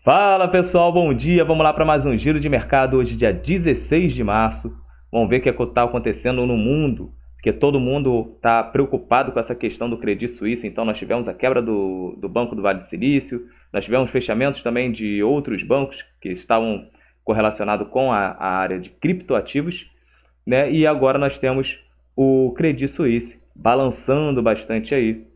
Fala pessoal, bom dia. Vamos lá para mais um giro de mercado hoje, dia 16 de março. Vamos ver o que está acontecendo no mundo, porque todo mundo está preocupado com essa questão do Credit Suisse. Então, nós tivemos a quebra do Banco do Vale do Silício, nós tivemos fechamentos também de outros bancos que estavam correlacionados com a área de criptoativos, né? E agora nós temos o Credit Suisse balançando bastante aí,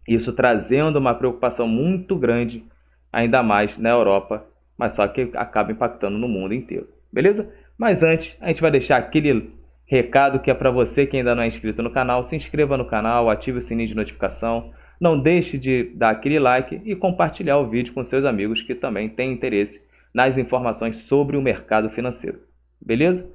isso trazendo uma preocupação muito grande, ainda mais na Europa, mas só que acaba impactando no mundo inteiro. Beleza? Mas antes, a gente vai deixar aquele recado que é para você que ainda não é inscrito no canal. Se inscreva no canal, ative o sininho de notificação. Não deixe de dar aquele like e compartilhar o vídeo com seus amigos que também têm interesse nas informações sobre o mercado financeiro. Beleza?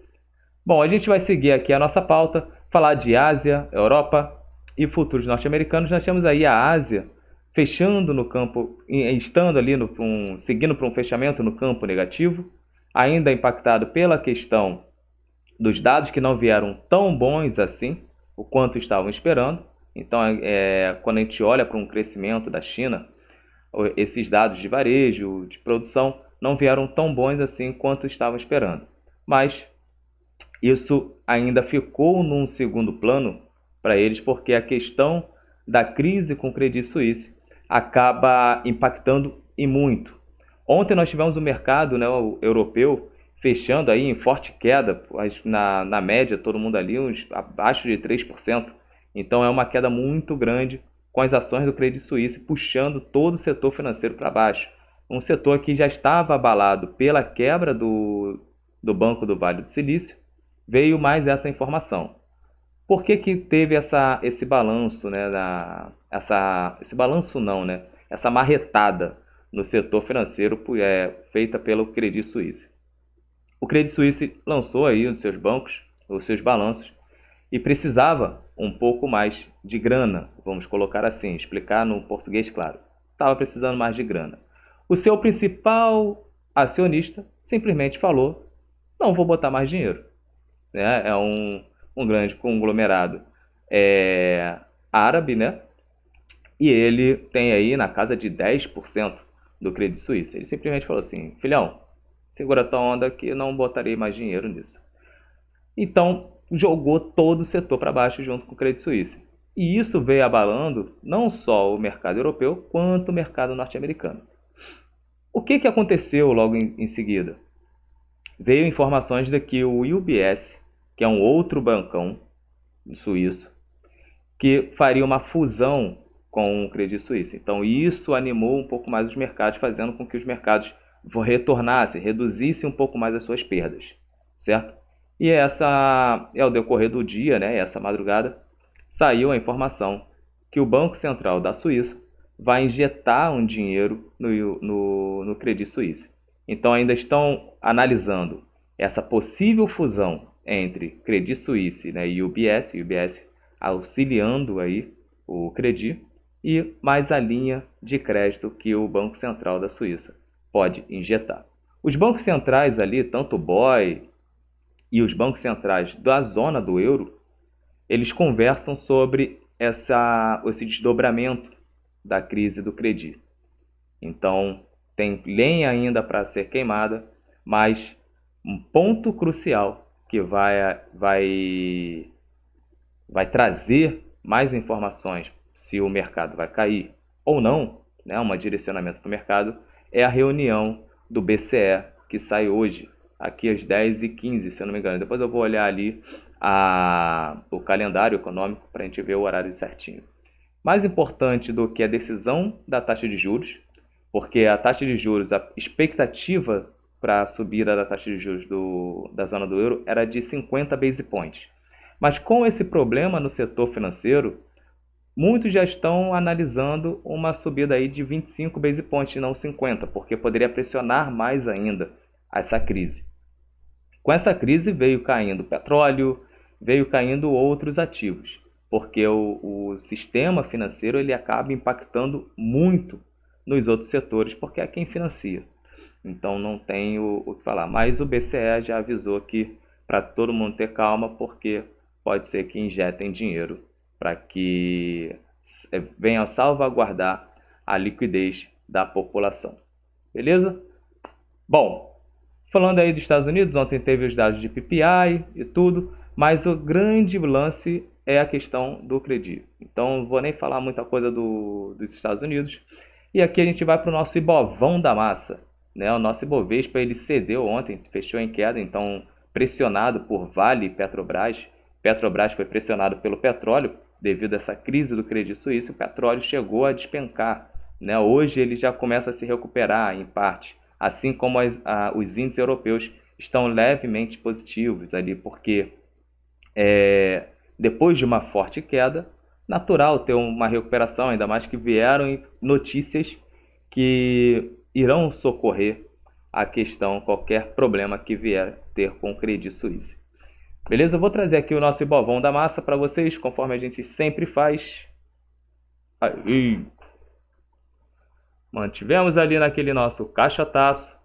Bom, a gente vai seguir aqui a nossa pauta, falar de Ásia, Europa e futuros norte-americanos. Nós temos aí a Ásia fechando no campo, estando ali seguindo para um fechamento no campo negativo, ainda impactado pela questão dos dados que não vieram tão bons assim, o quanto estavam esperando. Então, quando a gente olha para um crescimento da China, esses dados de varejo, de produção, não vieram tão bons assim quanto estavam esperando. Mas isso ainda ficou num segundo plano para eles, porque a questão da crise com o Credit Suisse acaba impactando e muito. Ontem nós tivemos o mercado, né, o europeu fechando aí em forte queda, na média todo mundo ali abaixo de 3%. Então é uma queda muito grande com as ações do Credit Suisse puxando todo o setor financeiro para baixo. Um setor que já estava abalado pela quebra do Banco do Vale do Silício, veio mais essa informação. Por que que teve esse balanço, né, esse balanço não, né, essa marretada no setor financeiro feita pelo Credit Suisse? O Credit Suisse lançou aí os seus bancos, os seus balanços, e precisava um pouco mais de grana, vamos colocar assim, explicar no português claro. Estava precisando mais de grana. O seu principal acionista simplesmente falou: não vou botar mais dinheiro, né? É um grande conglomerado árabe, né? E ele tem aí na casa de 10% do Credit Suisse. Ele simplesmente falou assim: filhão, segura tua onda que não botarei mais dinheiro nisso. Então jogou todo o setor para baixo junto com o Credit Suisse. E isso veio abalando não só o mercado europeu, quanto o mercado norte-americano. O que aconteceu logo em seguida? Veio informações de que o UBS, que é um outro bancão suíço, que faria uma fusão com o Credit Suisse. Então isso animou um pouco mais os mercados, fazendo com que os mercados retornassem, reduzissem um pouco mais as suas perdas, certo? E ao decorrer do dia, né, essa madrugada, saiu a informação que o Banco Central da Suíça vai injetar um dinheiro no Credit Suisse. Então ainda estão analisando essa possível fusão entre Credit Suisse, né, e UBS auxiliando aí o Credit, e mais a linha de crédito que o Banco Central da Suíça pode injetar. Os bancos centrais ali, tanto o BOE e os bancos centrais da zona do euro, eles conversam sobre esse desdobramento da crise do Credit. Então, tem lenha ainda para ser queimada, mas um ponto crucial que vai trazer mais informações se o mercado vai cair ou não, né, um direcionamento para o mercado, é a reunião do BCE que sai hoje, aqui às 10h15, se eu não me engano. Depois eu vou olhar ali o calendário econômico para a gente ver o horário certinho. Mais importante do que a decisão da taxa de juros, porque a taxa de juros, a expectativa para a subida da taxa de juros da zona do euro era de 50 base points. Mas com esse problema no setor financeiro, muitos já estão analisando uma subida aí de 25 base points e não 50, porque poderia pressionar mais ainda essa crise. Com essa crise veio caindo petróleo, veio caindo outros ativos, porque o sistema financeiro ele acaba impactando muito nos outros setores, porque é quem financia. Então não tem o que falar. Mas o BCE já avisou que para todo mundo ter calma, porque pode ser que injetem dinheiro para que venha salvaguardar a liquidez da população. Beleza? Bom, falando aí dos Estados Unidos, ontem teve os dados de PPI e tudo, mas o grande lance é a questão do Credi. Então, não vou nem falar muita coisa dos Estados Unidos. E aqui a gente vai para o nosso Ibovão da massa. Né? O nosso Ibovespa ele cedeu ontem, fechou em queda, então pressionado por Vale e Petrobras. Petrobras foi pressionado pelo petróleo devido a essa crise do Credit Suisse. O petróleo chegou a despencar. Né? Hoje ele já começa a se recuperar em parte, assim como os índices europeus estão levemente positivos ali, porque depois de uma forte queda, natural ter uma recuperação, ainda mais que vieram notícias que irão socorrer a questão, qualquer problema que vier ter com o Credit Suisse. Beleza? Eu vou trazer aqui o nosso Ibovão da massa para vocês, conforme a gente sempre faz. Aí. Mantivemos ali naquele nosso caixataço.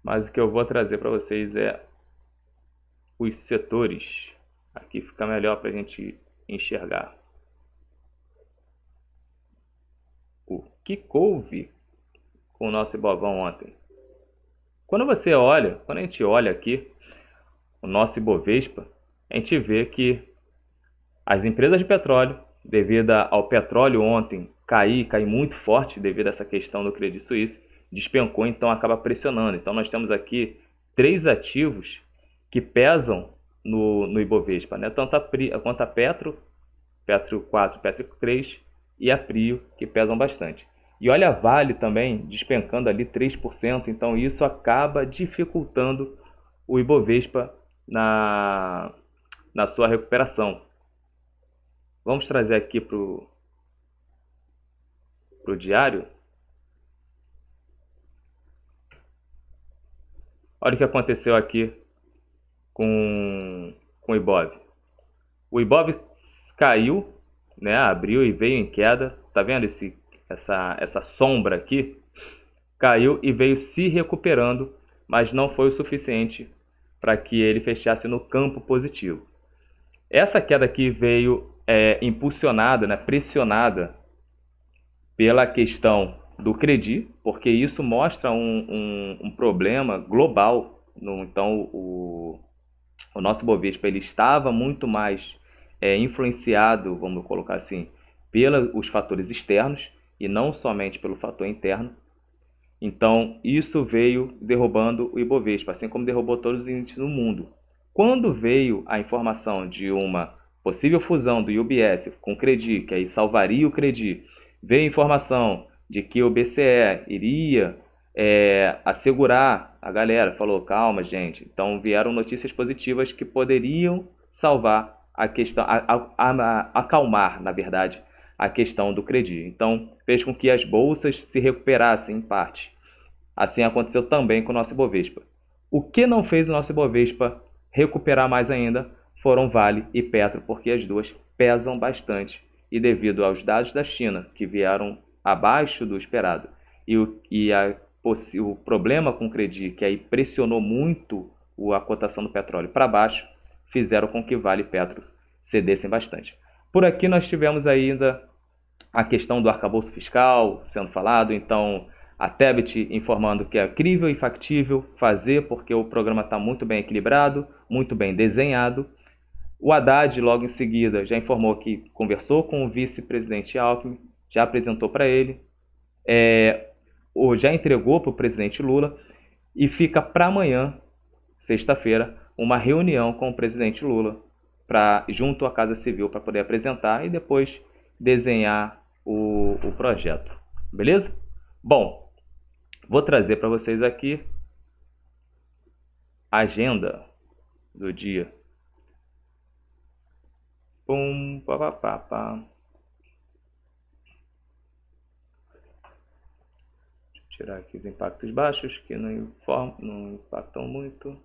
Mas o que eu vou trazer para vocês é os setores. Aqui fica melhor para a gente enxergar. O que couve com o nosso Ibovão ontem? Quando a gente olha aqui o nosso Ibovespa, a gente vê que as empresas de petróleo, devido ao petróleo ontem cair muito forte devido a essa questão do Credit Suisse, despencou, então acaba pressionando. Então nós temos aqui 3 ativos que pesam no Ibovespa, né? Tanto quanto a Petro 4, Petro 3 e a Prio, que pesam bastante. E olha a Vale também despencando ali 3%, então isso acaba dificultando o Ibovespa na sua recuperação. Vamos trazer aqui para o diário. Olha o que aconteceu aqui com o Ibov. O Ibov caiu, né? Abriu e veio em queda. Tá vendo essa sombra aqui? Caiu e veio se recuperando, mas não foi o suficiente para que ele fechasse no campo positivo. Essa queda aqui veio impulsionada, né, pressionada pela questão do Credi, porque isso mostra um problema global. Então, o nosso Bovespa ele estava muito mais influenciado, vamos colocar assim, pelos fatores externos e não somente pelo fator interno. Então, isso veio derrubando o Ibovespa, assim como derrubou todos os índices no mundo. Quando veio a informação de uma possível fusão do UBS com o Credi, que aí salvaria o Credi, veio a informação de que o BCE iria assegurar a galera, falou, calma gente, então vieram notícias positivas que poderiam salvar a questão, acalmar, na verdade, a questão do Credi. Então, fez com que as bolsas se recuperassem em parte. Assim aconteceu também com o nosso Ibovespa. O que não fez o nosso Ibovespa recuperar mais ainda foram Vale e Petro, porque as duas pesam bastante. E devido aos dados da China, que vieram abaixo do esperado, e o problema com o Credi, que aí pressionou muito a cotação do petróleo para baixo, fizeram com que Vale e Petro cedessem bastante. Por aqui nós tivemos ainda a questão do arcabouço fiscal sendo falado, então a Tebet informando que é crível e factível fazer, porque o programa está muito bem equilibrado, muito bem desenhado. O Haddad, logo em seguida, já informou que conversou com o vice-presidente Alckmin, já apresentou para ele, ou já entregou para o presidente Lula, e fica para amanhã, sexta-feira, uma reunião com o presidente Lula, junto à Casa Civil, para poder apresentar e depois desenhar o projeto. Beleza? Bom, vou trazer para vocês aqui a agenda do dia. Pum, pá, pá, pá. Deixa eu tirar aqui os impactos baixos, que não impactam muito.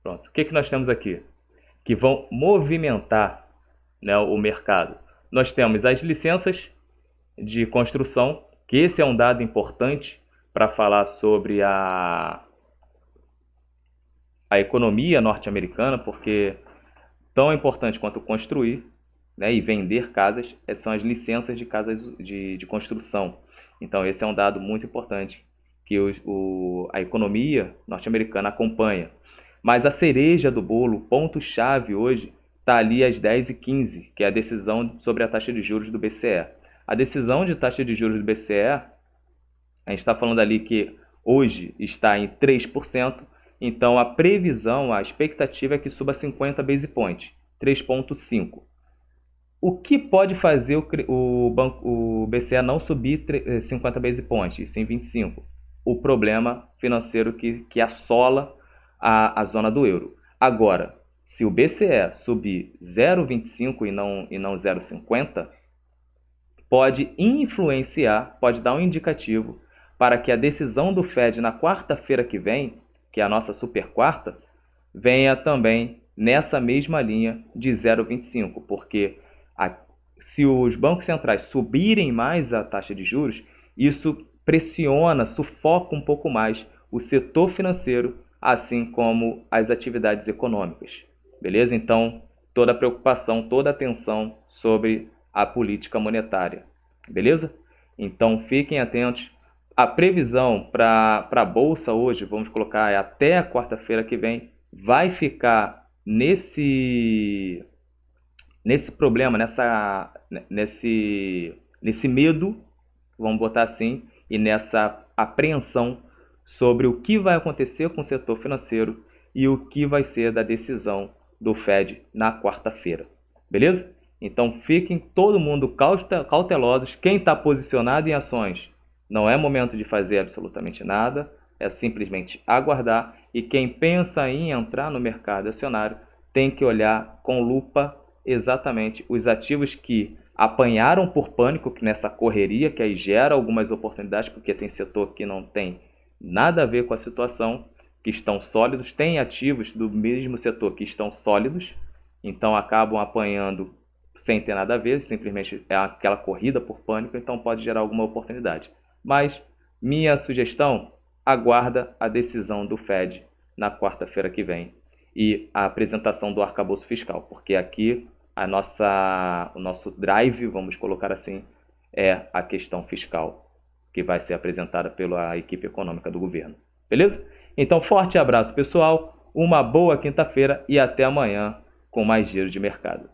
Pronto. O que nós temos aqui? Que vão movimentar, né, o mercado. Nós temos as licenças de construção, que esse é um dado importante para falar sobre a economia norte-americana, porque tão importante quanto construir, né, e vender casas são as licenças de casas de construção. Então, esse é um dado muito importante que a economia norte-americana acompanha. Mas a cereja do bolo, o ponto-chave hoje, está ali às 10h15, que é a decisão sobre a taxa de juros do BCE. A decisão de taxa de juros do BCE, a gente está falando ali que hoje está em 3%, então a previsão, a expectativa é que suba 50 base points, 3,5%. O que pode fazer o BCE não subir 50 base points, e sim 25? O problema financeiro que assola a zona do euro. Agora, se o BCE subir 0,25 e não 0,50, pode influenciar, pode dar um indicativo para que a decisão do Fed na quarta-feira que vem, que é a nossa super quarta, venha também nessa mesma linha de 0,25, porque se os bancos centrais subirem mais a taxa de juros, isso pressiona, sufoca um pouco mais o setor financeiro, assim como as atividades econômicas. Beleza? Então, toda a preocupação, toda a atenção sobre a política monetária. Beleza? Então, fiquem atentos. A previsão para a Bolsa hoje, vamos colocar, até a quarta-feira que vem, vai ficar nesse problema, nesse medo, vamos botar assim, e nessa apreensão sobre o que vai acontecer com o setor financeiro e o que vai ser da decisão do Fed na quarta-feira. Beleza? Então fiquem todo mundo cautelosos. Quem está posicionado em ações, não é momento de fazer absolutamente nada, é simplesmente aguardar. E quem pensa em entrar no mercado acionário tem que olhar com lupa exatamente os ativos que apanharam por pânico, que nessa correria, que aí gera algumas oportunidades, porque tem setor que não tem nada a ver com a situação, que estão sólidos, tem ativos do mesmo setor que estão sólidos, então acabam apanhando sem ter nada a ver, simplesmente é aquela corrida por pânico, então pode gerar alguma oportunidade. Mas minha sugestão, aguarda a decisão do Fed na quarta-feira que vem e a apresentação do arcabouço fiscal, porque aqui o nosso drive, vamos colocar assim, é a questão fiscal que vai ser apresentada pela equipe econômica do governo. Beleza? Então, forte abraço, pessoal, uma boa quinta-feira e até amanhã com mais giro de mercado.